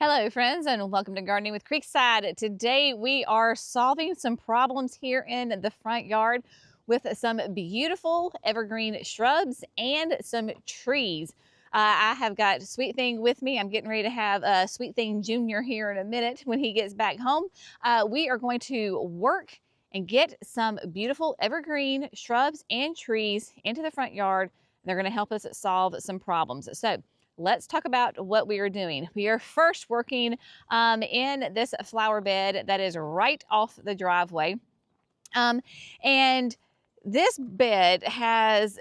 Hello friends, and welcome to Gardening with Creekside. Today we are solving some problems here in the front yard with some beautiful evergreen shrubs and some trees. I have got Sweet Thing with me. I'm getting ready to have Sweet Thing Jr. here in a minute when he gets back home. We are going to work and get some beautiful evergreen shrubs and trees into the front yard. They're going to help us solve some problems. So let's talk about what we are doing. We are first working in this flower bed that is right off the driveway. And this bed has,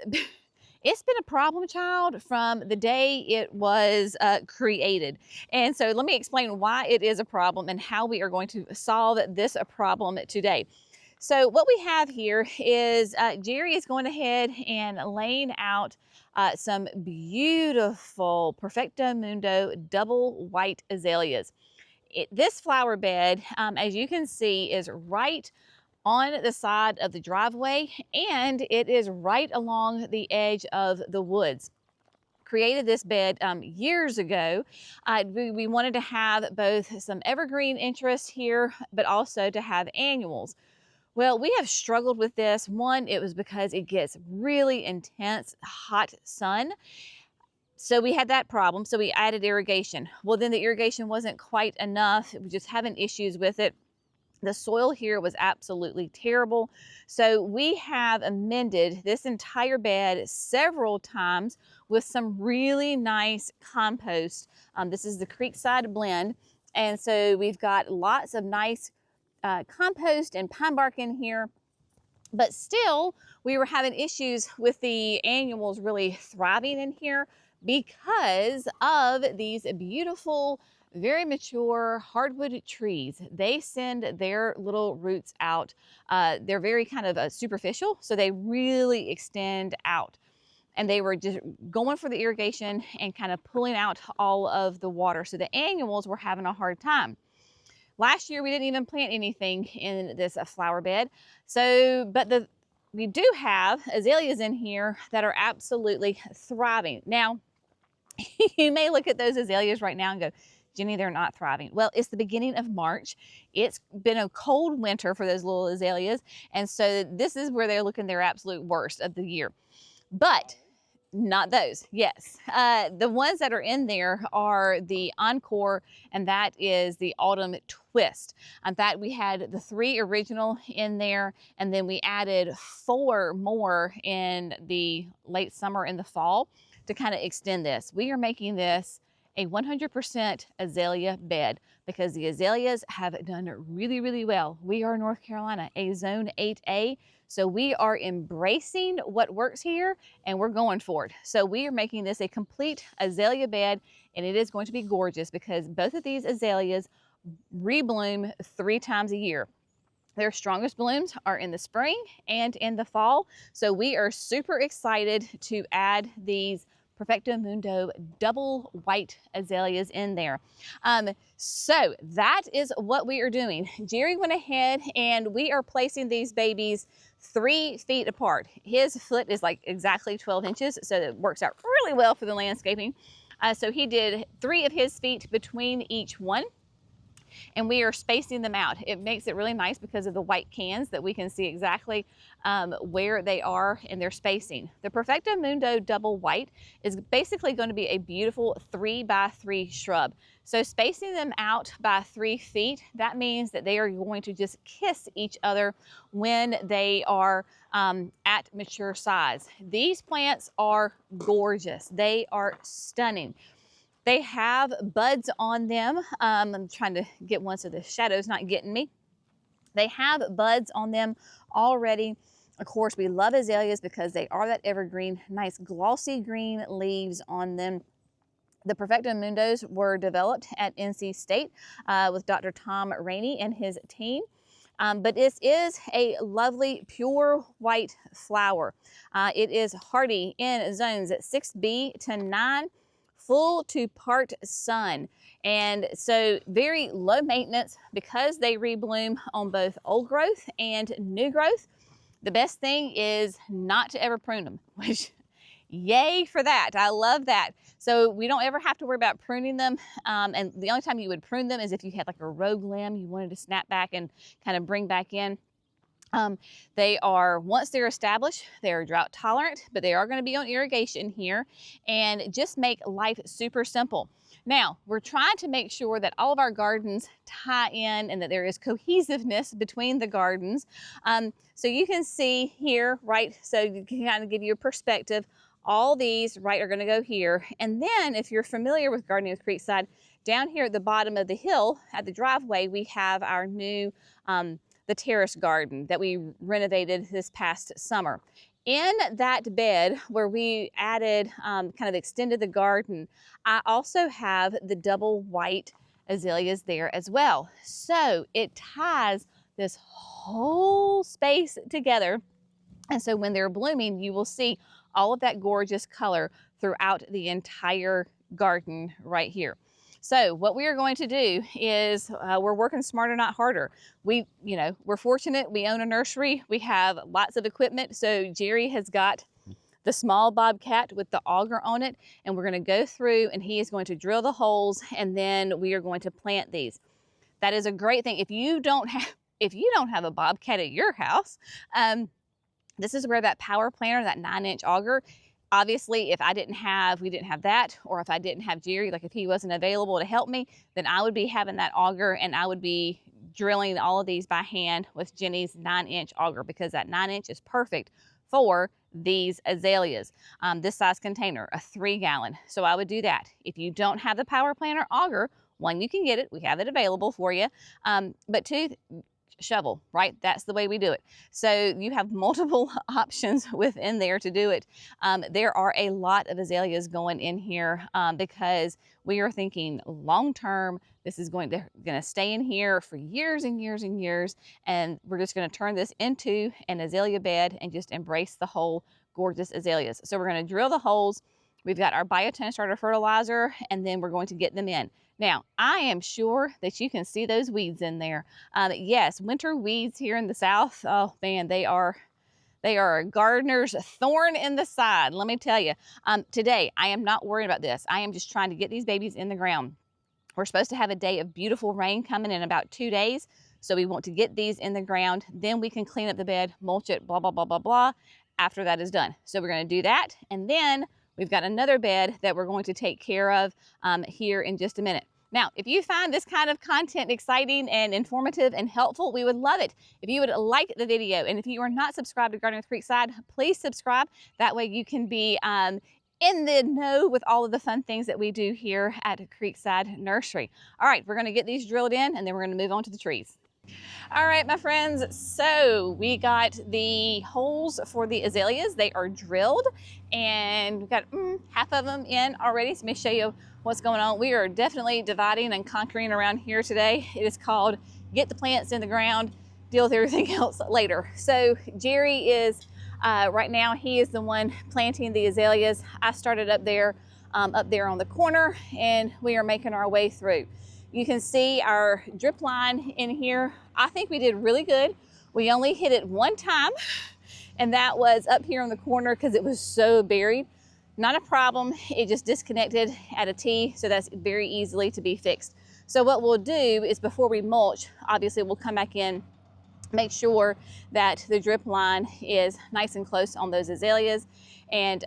it's been a problem child from the day it was created. And so let me explain why it is a problem and how we are going to solve this problem today. So what we have here is Jerry is going ahead and laying out some beautiful Perfecto Mundo double white azaleas. This flower bed, as you can see, is right on the side of the driveway, and it is right along the edge of the woods. Created this bed years ago. We wanted to have both some evergreen interest here, but also to have annuals. Well, we have struggled with this. One, it was because it gets really intense hot sun. So we had that problem. So we added irrigation. Well, then the irrigation wasn't quite enough. We just having issues with it. The soil here was absolutely terrible. So we have amended this entire bed several times with some really nice compost. This is the Creekside blend. And so we've got lots of nice compost and pine bark in here, but still we were having issues with the annuals really thriving in here because of these beautiful, very mature hardwood trees. They send their little roots out. They're very kind of superficial, so they really extend out. And they were just going for the irrigation and kind of pulling out all of the water. So the annuals were having a hard time. Last year, we didn't even plant anything in this flower bed. So, but we do have azaleas in here that are absolutely thriving. Now, you may look at those azaleas right now and go, Jenny, they're not thriving. Well, it's the beginning of March. It's been a cold winter for those little azaleas. And so this is where they're looking their absolute worst of the year. But not those, yes. The ones that are in there are the Encore, and that is the Autumn Twist. In fact, we had the 3 original in there, and then we added 4 more in the late summer and the fall to kind of extend this. We are making this a 100% azalea bed because the azaleas have done really, really well. We are North Carolina, a zone 8A. So we are embracing what works here and we're going for it. So we are making this a complete azalea bed, and it is going to be gorgeous because both of these azaleas rebloom 3 times a year. Their strongest blooms are in the spring and in the fall. So we are super excited to add these Perfecto Mundo double white azaleas in there. So that is what we are doing. Jerry went ahead and we are placing these babies 3 feet apart. His foot is like exactly 12 inches, so it works out really well for the landscaping. So he did 3 of his feet between each one, and we are spacing them out. It makes it really nice because of the white cans that we can see exactly where they are in their spacing. The Perfecto Mundo double white is basically going to be a beautiful 3x3 shrub. So spacing them out by 3 feet, that means that they are going to just kiss each other when they are at mature size. These plants are gorgeous. They are stunning. They have buds on them. I'm trying to get one so the shadow's not getting me. They have buds on them already. Of course, we love azaleas because they are that evergreen, nice glossy green leaves on them. The Perfecto Mundos were developed at NC State with Dr. Tom Rainey and his team. But this is a lovely pure white flower. It is hardy in zones at 6B to 9. Full to part sun, and so very low maintenance because they rebloom on both old growth and new growth. The best thing is not to ever prune them, which Yay for that. I love that. So we don't ever have to worry about pruning them. And the only time you would prune them is if you had like a rogue limb you wanted to snap back and kind of bring back in. They are, once they're established, they are drought tolerant, but they are going to be on irrigation here and just make life super simple. Now, we're trying to make sure that all of our gardens tie in and that there is cohesiveness between the gardens. So you can see here, right, so you can kind of give you a perspective. All these, right, are going to go here. And then if you're familiar with gardening with Creekside, down here at the bottom of the hill at the driveway, we have our new the terrace garden that we renovated this past summer. In that bed where we added, kind of extended the garden, I also have the double white azaleas there as well. So it ties this whole space together. And so when they're blooming, you will see all of that gorgeous color throughout the entire garden right here. So what we are going to do is we're working smarter, not harder. We're fortunate. We own a nursery. We have lots of equipment. So Jerry has got the small bobcat with the auger on it, and we're going to go through and he is going to drill the holes, and then we are going to plant these. That is a great thing. If you don't have a bobcat at your house, this is where that power planter, that 9-inch auger. Obviously, if we didn't have that, or if I didn't have Jerry, like if he wasn't available to help me, then I would be having that auger and I would be drilling all of these by hand with Jenny's 9-inch auger, because that 9-inch is perfect for these azaleas. This size container, a 3-gallon. So I would do that. If you don't have the power planter auger, one, you can get it. We have it available for you. But two, shovel, right? That's the way we do it. So you have multiple options within there to do it. There are a lot of azaleas going in here because we are thinking long-term, this is going to stay in here for years and years and years, and we're just going to turn this into an azalea bed and just embrace the whole gorgeous azaleas. So we're going to drill the holes. We've got our biotin starter fertilizer, and then we're going to get them in. Now, I am sure that you can see those weeds in there. Yes, winter weeds here in the South, oh man, they are a gardener's thorn in the side, let me tell you. Today, I am not worried about this. I am just trying to get these babies in the ground. We're supposed to have a day of beautiful rain coming in about 2 days, so we want to get these in the ground. Then we can clean up the bed, mulch it, blah, blah, blah, blah, blah, after that is done. So we're going to do that, and then we've got another bed that we're going to take care of here in just a minute. Now, if you find this kind of content exciting and informative and helpful, we would love it if you would like the video. And if you are not subscribed to Gardening with Creekside, please subscribe. That way you can be in the know with all of the fun things that we do here at Creekside Nursery. All right, we're going to get these drilled in, and then we're going to move on to the trees. All right, my friends, so we got the holes for the azaleas. They are drilled, and we've got half of them in already. So let me show you what's going on. We are definitely dividing and conquering around here today. It is called get the plants in the ground, deal with everything else later. So Jerry is, right now, he is the one planting the azaleas. I started up there on the corner, and we are making our way through. You can see our drip line in here. I think we did really good. We only hit it one time, and that was up here on the corner because it was so buried. Not a problem, it just disconnected at a T, so that's very easily to be fixed. So what we'll do is before we mulch, obviously we'll come back in, make sure that the drip line is nice and close on those azaleas. And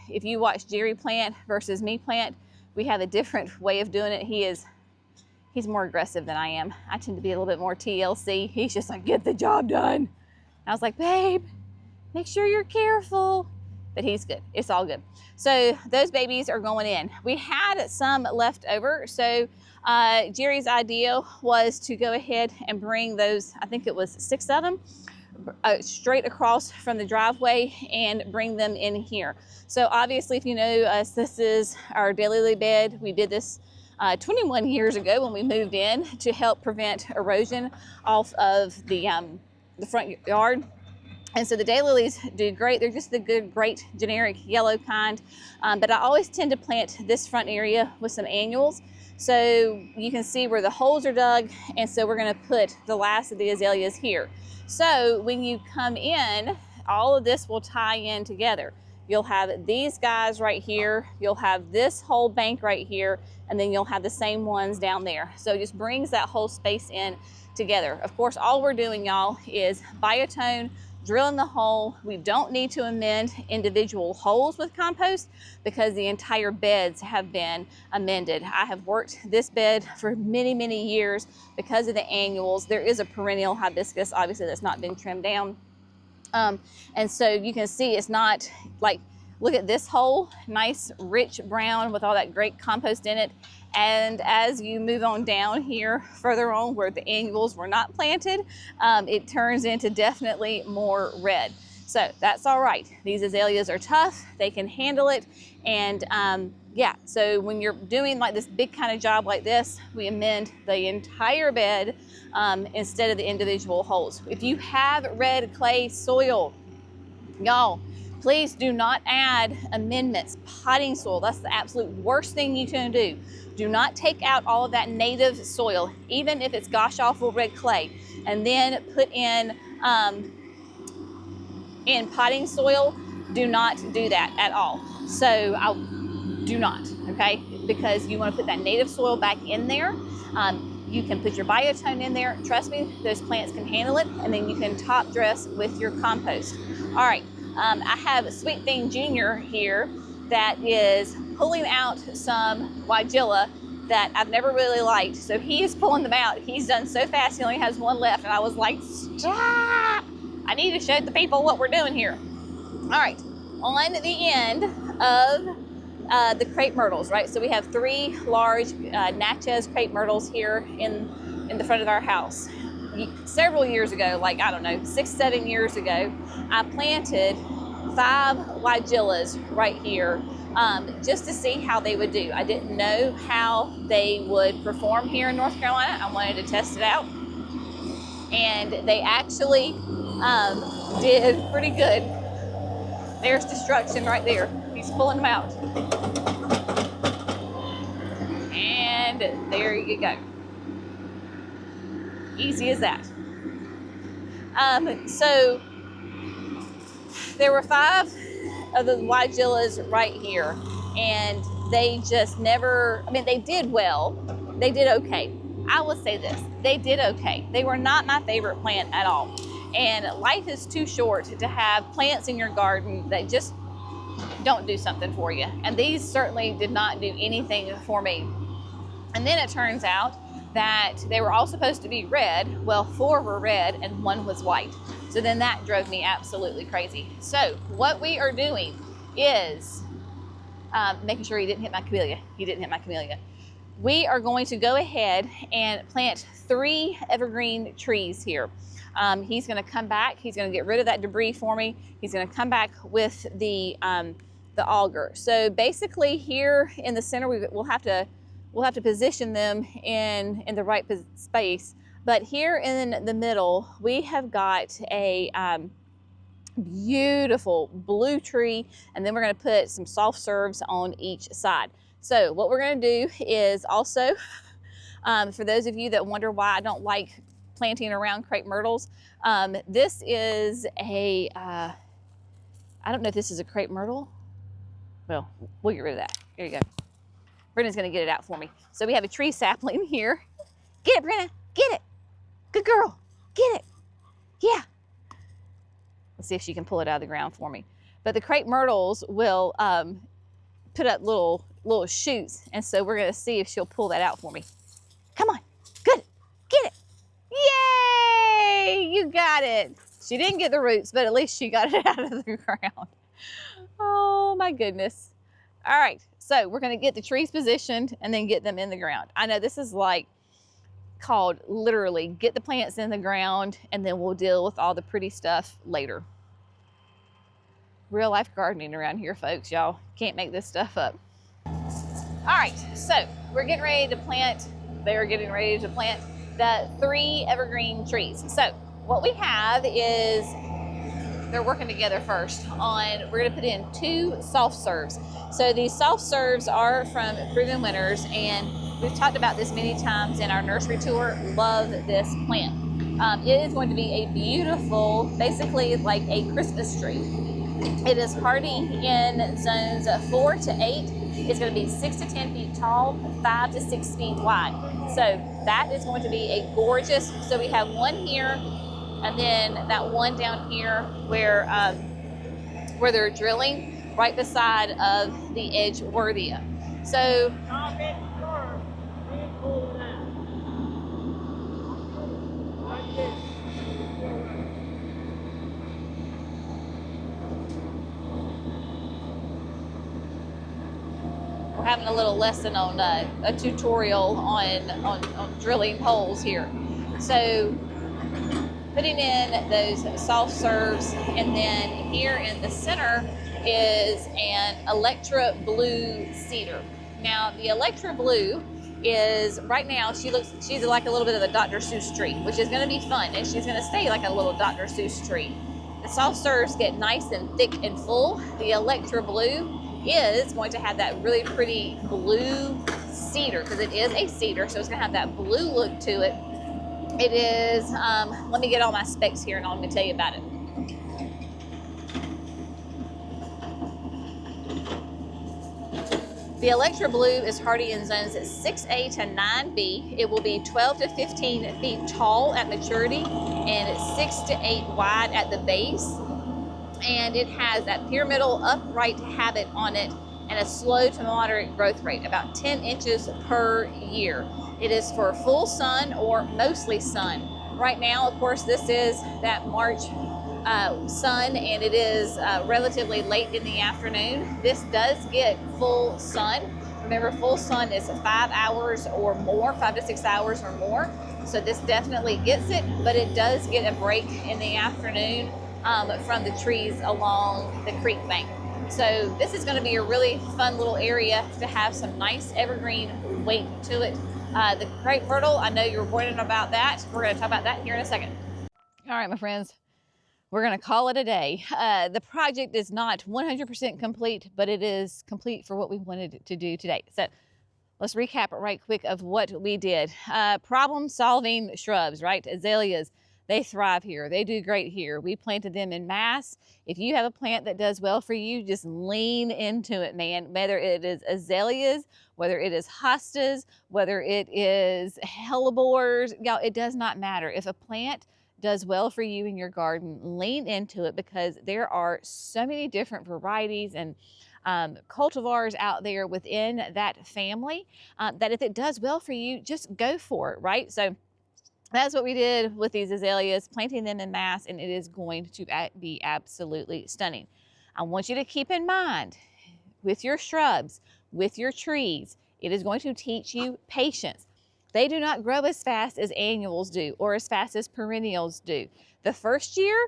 if you watch Jerry plant versus me plant, we have a different way of doing it. He's more aggressive than I am. I tend to be a little bit more TLC. He's just like, get the job done. I was like, babe, make sure you're careful. But he's good, it's all good. So those babies are going in. We had some left over, so Jerry's idea was to go ahead and bring those, I think it was 6 of them, straight across from the driveway and bring them in here. So obviously, if you know us, this is our daily bed. We did this 21 years ago when we moved in to help prevent erosion off of the front yard. And so the daylilies do great. They're just the good, great, generic yellow kind. But I always tend to plant this front area with some annuals. So you can see where the holes are dug. And so we're gonna put the last of the azaleas here. So when you come in, all of this will tie in together. you'll have these guys right here, you'll have this whole bank right here, and then you'll have the same ones down there. So it just brings that whole space in together. Of course, all we're doing, y'all, is biotone, drilling the hole. We don't need to amend individual holes with compost because the entire beds have been amended. I have worked this bed for many, many years because of the annuals. There is a perennial hibiscus, obviously, that's not been trimmed down. And so you can see it's not like, look at this hole, nice rich brown with all that great compost in it. And as you move on down here, further on where the annuals were not planted, it turns into definitely more red. So that's all right. These azaleas are tough, they can handle it. And yeah, so when you're doing like this big kind of job like this, we amend the entire bed instead of the individual holes. If you have red clay soil, y'all, please do not add amendments, potting soil. That's the absolute worst thing you can do. Do not take out all of that native soil, even if it's gosh awful red clay, and then put in potting soil. Do not do that at all. So do not, okay? Because you want to put that native soil back in there. You can put your biotone in there. Trust me, those plants can handle it, and then you can top dress with your compost. All right, I have Sweet Thing Junior here that is pulling out some weigela that I've never really liked. So he is pulling them out. He's done so fast, he only has one left, and I was like, stop! I need to show the people what we're doing here. All right, on the end of the crepe myrtles, right? So we have 3 large Natchez crepe myrtles here in the front of our house. Several years ago, like, I don't know, 6, 7 years ago, I planted 5 weigelas right here just to see how they would do. I didn't know how they would perform here in North Carolina. I wanted to test it out. And they actually did pretty good. There's destruction right there. He's pulling them out. And there you go. Easy as that. So there were 5 of the weigelas right here, and they just never, I mean, they did well. They did okay. I will say this, they did okay. They were not my favorite plant at all. And life is too short to have plants in your garden that just don't do something for you. And these certainly did not do anything for me. And then it turns out that they were all supposed to be red. Well, 4 were red and 1 was white. So then that drove me absolutely crazy. So what we are doing is making sure he didn't hit my camellia. He didn't hit my camellia. We are going to go ahead and plant 3 evergreen trees here. He's going to come back. He's going to get rid of that debris for me. He's going to come back with the auger. So basically, here in the center, we'll have to position them in the right space. But here in the middle, we have got a beautiful blue tree, and then we're going to put some soft serves on each side. So what we're going to do is also, for those of you that wonder why I don't like planting around crepe myrtles, this is a, I don't know if this is a crepe myrtle. Well, we'll get rid of that. Here you go. Brenna's going to get it out for me. So we have a tree sapling here. Get it, Brenna. Get it. Good girl. Get it. Yeah. Let's see if she can pull it out of the ground for me. But the crepe myrtles will put up little shoots, and so we're going to see if she'll pull that out for me. Come on. Good. Get it. Yay! You got it. She didn't get the roots, but at least she got it out of the ground. Oh my goodness. All right, so we're going to get the trees positioned and then get them in the ground. I know this is like called literally get the plants in the ground and then we'll deal with all the pretty stuff later. Real life gardening around here, folks, y'all. Can't make this stuff up. All right, so we're getting ready to plant, they're getting ready to plant the 3 evergreen trees. So what we have is, they're working together first on, we're gonna put in 2 soft serves. So these soft serves are from Proven Winners, and we've talked about this many times in our nursery tour. Love this plant. It is going to be a beautiful, basically like a Christmas tree. It is hardy in zones 4 to 8. It's going to be 6 to 10 feet tall, 5 to 6 feet wide. So that is going to be a gorgeous, so we have one here, and then that one down here where they're drilling right beside of the Edgeworthia. So we're having a little lesson on a tutorial on drilling holes here. So putting in those soft serves, and then here in the center is an Electra Blue cedar. Now the Electra Blue is, right now she's like a little bit of a Dr. Seuss tree, which is going to be fun, and she's going to stay like a little Dr. Seuss tree. The soft serves get nice and thick and full. The Electra Blue is going to have that really pretty blue cedar, because it is a cedar, so it's going to have that blue look to it. It is, let me get all my specs here and I'm going to tell you about it. The Electra Blue is hardy in zones 6A to 9B. It will be 12 to 15 feet tall at maturity and 6 to 8 wide at the base. And it has that pyramidal upright habit on it and a slow to moderate growth rate, about 10 inches per year. It is for full sun or mostly sun. Right now, of course, this is that March sun, and it is relatively late in the afternoon. This does get full sun. Remember, full sun is 5 hours or more, 5 to 6 hours or more. So this definitely gets it, but it does get a break in the afternoon from the trees along the creek bank. So this is going to be a really fun little area to have some nice evergreen weight to it. The crepe myrtle, I know you're wondering about that. We're going to talk about that here in a second. All right, my friends, we're going to call it a day. The project is not 100% complete, but it is complete for what we wanted to do today. So let's recap it right quick of what we did. Problem solving shrubs, right? Azaleas. They thrive here. They do great here. We planted them in mass. If you have a plant that does well for you, just lean into it, man. Whether it is azaleas, whether it is hostas, whether it is hellebores, y'all, it does not matter. If a plant does well for you in your garden, lean into it, because there are so many different varieties and cultivars out there within that family that if it does well for you, just go for it, right? So that's what we did with these azaleas, planting them in mass, and it is going to be absolutely stunning. I want you to keep in mind, with your shrubs, with your trees, it is going to teach you patience. They do not grow as fast as annuals do or as fast as perennials do. The first year,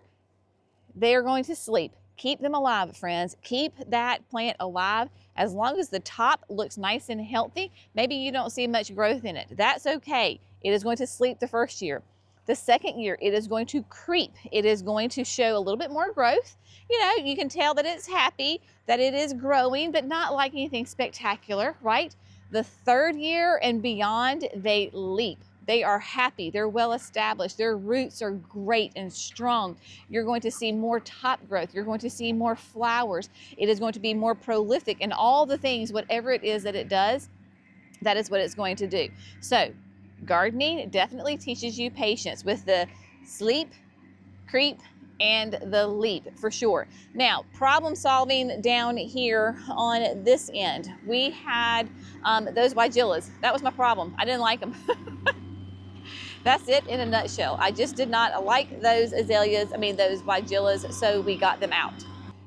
they are going to sleep. Keep them alive, friends. Keep that plant alive. As long as the top looks nice and healthy, maybe you don't see much growth in it. That's okay. It is going to sleep the first year. The second year, it is going to creep. It is going to show a little bit more growth. You know, you can tell that it's happy, that it is growing, but not like anything spectacular, right? The third year and beyond, they leap. They are happy. They're well established. Their roots are great and strong. You're going to see more top growth. You're going to see more flowers. It is going to be more prolific, and all the things, whatever it is that it does, that is what it's going to do. So gardening definitely teaches you patience with the sleep, creep, and the leap for sure. Now, problem solving down here on this end. We had those weigelas. That was my problem. I didn't like them. That's it in a nutshell. I just did not like those azaleas, those weigelas, so we got them out.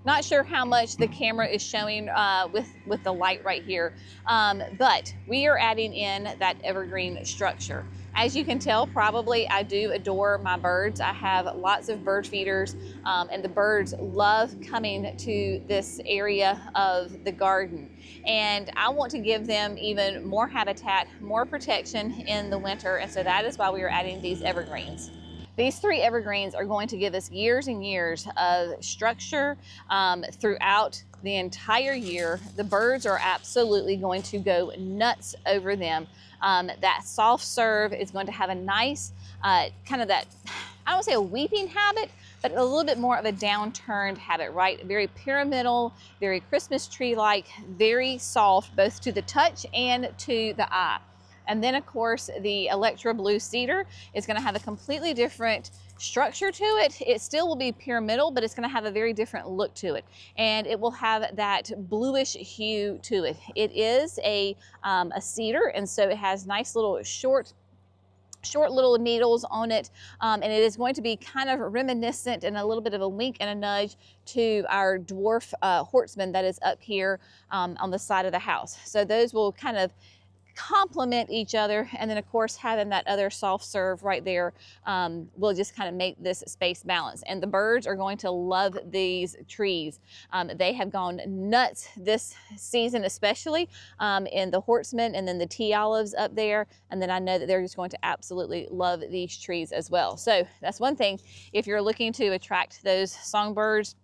Not sure how much the camera is showing with the light right here, but we are adding in that evergreen structure. As you can tell, probably, I do adore my birds. I have lots of bird feeders, and the birds love coming to this area of the garden. And I want to give them even more habitat, more protection in the winter, and so that is why we are adding these evergreens. These 3 evergreens are going to give us years and years of structure throughout the entire year. The birds are absolutely going to go nuts over them. That soft serve is going to have a nice kind of that, I don't say a weeping habit, but a little bit more of a downturned habit, right? Very pyramidal, very Christmas tree-like, very soft, both to the touch and to the eye. And then of course, the Electra Blue Cedar is gonna have a completely different structure to it. It still will be pyramidal, but it's gonna have a very different look to it. And it will have that bluish hue to it. It is a cedar, and so it has nice little short little needles on it, and it is going to be kind of reminiscent and a little bit of a wink and a nudge to our dwarf horseman that is up here on the side of the house. So those will kind of complement each other, and then of course having that other soft serve right there will just kind of make this space balance. And the birds are going to love these trees. They have gone nuts this season, especially in the horsemen and then the tea olives up there, and then I know that they're just going to absolutely love these trees as well. So that's one thing, if you're looking to attract those songbirds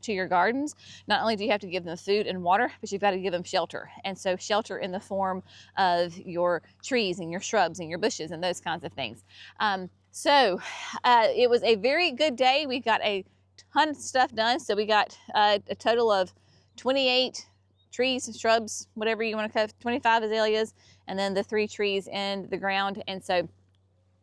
to your gardens, not only do you have to give them food and water, but you've got to give them shelter. And so shelter in the form of your trees and your shrubs and your bushes and those kinds of things. It was a very good day. We got a ton of stuff done. So we got a total of 28 trees, shrubs, whatever you want to call it, 25 azaleas, and then the 3 trees in the ground. And so,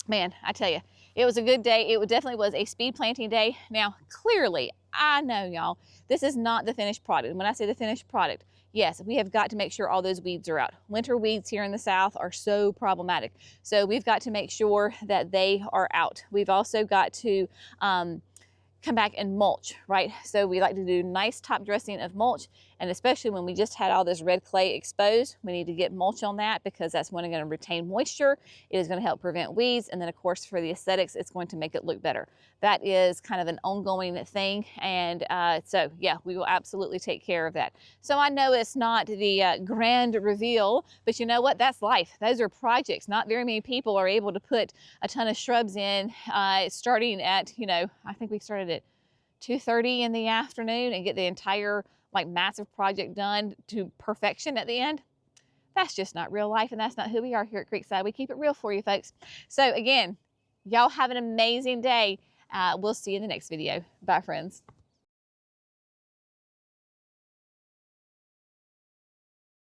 man, I tell you, it was a good day. It definitely was a speed planting day. Now, clearly, I know, y'all, this is not the finished product. When I say the finished product, yes, we have got to make sure all those weeds are out. Winter weeds here in the South are so problematic. So we've got to make sure that they are out. We've also got to come back and mulch, right? So we like to do nice top dressing of mulch, and especially when we just had all this red clay exposed, we need to get mulch on that because that's when it's going to retain moisture. It is going to help prevent weeds, and then of course for the aesthetics, it's going to make it look better. That is kind of an ongoing thing, and so yeah, we will absolutely take care of that. So I know it's not the grand reveal, but you know what? That's life. Those are projects. Not very many people are able to put a ton of shrubs in, starting at, you know, I think we started at 2:30 in the afternoon and get the entire like massive project done to perfection at the end. That's just not real life, and that's not who we are here at Creekside. We keep it real for you folks. So again, y'all have an amazing day. We'll see you in the next video. Bye friends.